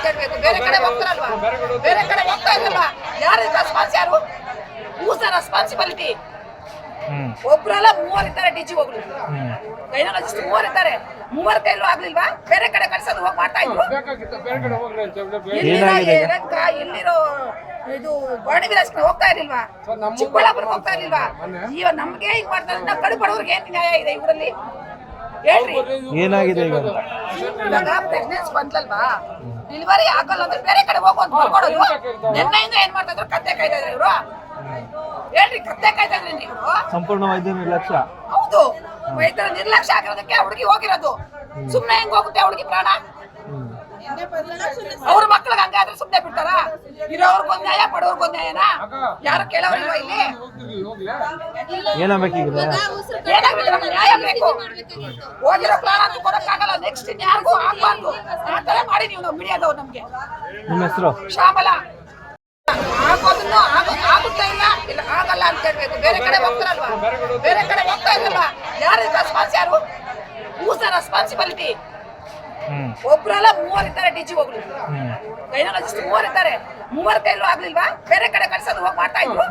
ಕೇಳಬೇಕು. ಬೇರೆ ಕಡೆ ಹೋಗ್ತಾರಲ್ವಾ, ಬೇರೆ ಕಡೆ ಹೋಗ್ತಾ ಇದ್ರಲ್ವಾ, ಯಾರು ರೆಸ್ಪಾನ್ಸ್? ಯಾರು ಹೂಸ್ ದ ರೆಸ್ಪಾನ್ಸಿಬಿಲಿಟಿ? ಒಬ್ರಲ್ಲ ಮೂವರು ಇದ್ದಾರೆ, ಡಿಜಿ ಹೋಗ್ಲಿ ಗೈನಕಾಲಜಿಸ್ಟ್ ಮೂವರು ಇದ್ದಾರೆ, ಮೂವರ ಕೈಲೂ ಆಗ್ಲಿಲ್ವಾ? ಬೇರೆ ಕಡೆ ಕಳ್ಸೋದು ಹೋಗಿ ಮಾಡ್ತಾ ಇದ್ರು. ಇಲ್ಲಿರೋ ಇದು ಬಾಣಿ ವಿಲಾಸ್ಗೆ ಹೋಗ್ತಾ ಇರ್ಲಿಲ್ವಾ? ಚಿಕ್ಕಬಳ್ಳಾಪುರಕ್ಕೆ ಹೋಗ್ತಾ ಇರ್ಲಿಲ್ವಾ? ಇವಾಗ ನಮ್ಗೆ ಹಿಂಗ್ ಮಾಡ್ತಾರೆ. ನಾವು ಕಡು ಬಡವ್ರಿಗೆ ಏನ್ ನ್ಯಾಯ ಇದೆ ಇವರಲ್ಲಿ ಹೇಳ್ರಿ? ಏನಾಗಿದೆ ಇವಾಗ ಪ್ರೆಗ್ನೆನ್ಸಿ ಬಂದ್ಲಲ್ವಾ, ಡೆಲಿವರಿ ಆಗಲ್ಲ ಅಂದ್ರೆ ಬೇರೆ ಕಡೆ ಹೋಗು ಅಂತ ಬರ್ಕೊಡೋದು. ನಿನ್ನೆಯಿಂದ ಏನ್ ಮಾಡ್ತಾ ಇದ್ರು? ಕತ್ತೆ ಕಾಯ್ತಾ ಇದ್ರು ಇವರು. ಹೇಳ್ರಿ, ಕತ್ತೆ ಕಾಯ್ತಾ ಇದ್ರಿ ಇವರು? ಸಂಪೂರ್ಣ ವೈದ್ಯ ನಿರ್ಲಕ್ಷ್ಯ. ಹೌದು, ವೈದ್ಯರ ನಿರ್ಲಕ್ಷ್ಯ ಆಗಿರೋದಕ್ಕೆ ಹುಡುಗಿ ಹೋಗಿರೋದು. ಸುಮ್ನೆ ಹೆಂಗ್ ಹೋಗುತ್ತೆ ಹುಡುಗಿ ಪ್ರಾಣ? ಅವ್ರ ಮಕ್ಳಿಗೆ ಹಂಗಾದ್ರೆ ಸುಮ್ನೆ ಬಿಡ್ತಾರ? ಇರೋರ್ಗೊಂದ್ ನ್ಯಾಯ, ಬಡವ್ರಿಗೊಂದ್ ನ್ಯಾಯನಾ? ಯಾರು ಕೇಳೋರಿಲ್ವಾ ಇಲ್ಲಿ? ಏನಾಗಬೇಕೀಗ? ಏನಾಗ್ಬೇಕು? ನ್ಯಾಯ ಬೇಕು. ಹೋಗಿರೋ ಪ್ರಾಣ ಅಂತೂ ಕೊಡಕ್ಕಾಗಲ್ಲ. ನೆಕ್ಸ್ಟ್ ಇನ್ಯಾರಿಗೂ ಆಗ್ಬಾರ್ದು. ಆ ತರ ಮಾಡಿ ನೀವು ನಾವು ಮೀಡಿಯಾದವ್ರು. ನಮ್ಗೆ ನಿಮ್ಮ ಹೆಸರು? ಶ್ಯಾಮಲ. ಆಗೋದನ್ನು ಆಗುತ್ತಾ ಇಲ್ಲ ಆಗಲ್ಲ ಅಂತ ಹೇಳ್ಬೇಕು. ಬೇರೆ ಕಡೆ ಹೋಗ್ತಾರಲ್ವಾ, ಬೇರೆ ಕಡೆ ಹೋಗ್ತಾ ಇದ್ರಲ್ವಾ, ಯಾರು ರೆಸ್ಪಾನ್ಸ್? ಯಾರು ಹೂಸ್ ದ ರೆಸ್ಪಾನ್ಸಿಬಿಲಿಟಿ? ಒಬ್ರಲ್ಲ ಮೂವರು ಇದ್ದಾರೆ, ಡಿಜಿ ಹೋಗ್ಲಿ ಗೈನಕಾಲಜಿಸ್ಟ್ ಮೂವರು ಇದ್ದಾರೆ, ಮೂವರ ಕೈಲೂ ಆಗ್ಲಿಲ್ವಾ? ಬೇರೆ ಕಡೆ ಕಳ್ಸೋದು ಹೋಗಿ ಮಾಡ್ತಾ ಇದ್ರು.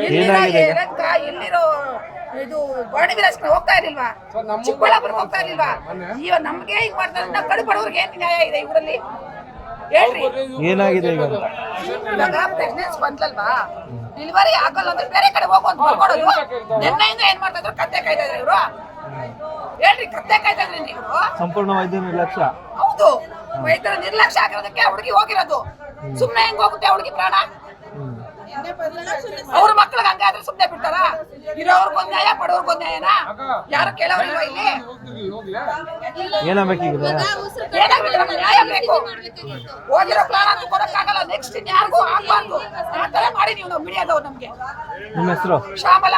ಇಲ್ಲಿರೋ ಇದು ಬಾಣಿ ವಿಲಾಸ್ಗೆ ಹೋಗ್ತಾ ಇರ್ಲಿಲ್ವಾ? ಚಿಕ್ಕಬಳ್ಳಾಪುರಕ್ಕೆ ಹೋಗ್ತಾ ಇರ್ಲಿಲ್ವಾ? ಇವಾಗ ನಮ್ಗೆ ಹಿಂಗ್ ಮಾಡ್ತಾರೆ. ನಾವು ಕಡು ಬಡವ್ರಿಗೆ ಏನ್ ನ್ಯಾಯ ಇದೆ ಇವರಲ್ಲಿ ಹೇಳ್ರಿ? ಏನಾಗಿದೆ ಇವಾಗ ಪ್ರೆಗ್ನೆನ್ಸಿ ಬಂದ್ಲಲ್ವಾ, ಡೆಲಿವರಿ ಆಗಲ್ಲ ಅಂದ್ರೆ ಬೇರೆ ಕಡೆ ಹೋಗು ಅಂತ ಬರ್ಕೊಡೋದು. ನಿನ್ನೆಯಿಂದ ಏನ್ ಮಾಡ್ತಾ ಇದ್ರು? ಕತ್ತೆ ಕಾಯ್ತಾ ಇದ್ರು ಇವರು. ಹೇಳ್ರಿ, ಕತ್ತೆ ಕಾಯ್ತಾ ಇದ್ರಿ ಇವರು? ಸಂಪೂರ್ಣ ವೈದ್ಯ ನಿರ್ಲಕ್ಷ್ಯ. ಹೌದು, ವೈದ್ಯರ ನಿರ್ಲಕ್ಷ್ಯ ಆಗಿರೋದಕ್ಕೆ ಹುಡುಗಿ ಹೋಗಿರೋದು. ಸುಮ್ನೆ ಹೆಂಗ್ ಹೋಗುತ್ತೆ ಹುಡುಗಿ ಪ್ರಾಣ? ಅವ್ರ ಮಕ್ಳಿಗೆ ಹಂಗಾದ್ರೆ ಸುಮ್ನೆ ಬಿಡ್ತಾರ? ಇರೋರ್ಗೊಂದ್ ನ್ಯಾಯ, ಬಡವ್ರಿಗೊಂದ್ ನ್ಯಾಯನಾ? ಯಾರು ಕೇಳೋರಿಲ್ವಾ ಇಲ್ಲಿ? ಏನಾಗಬೇಕೀಗ? ಏನಾಗ್ಬೇಕು? ನ್ಯಾಯ ಬೇಕು. ಹೋಗಿರೋ ಪ್ರಾಣ ಅಂತೂ ಕೊಡಕ್ಕಾಗಲ್ಲ. ನೆಕ್ಸ್ಟ್ ಇನ್ಯಾರಿಗೂ ಆಗ್ಬಾರ್ದು. ಆ ತರ ಮಾಡಿ ನೀವು ನಾವು ಮೀಡಿಯಾದವ್ರು. ನಮ್ಗೆ ನಿಮ್ಮ ಹೆಸರು? ಶ್ಯಾಮಲ.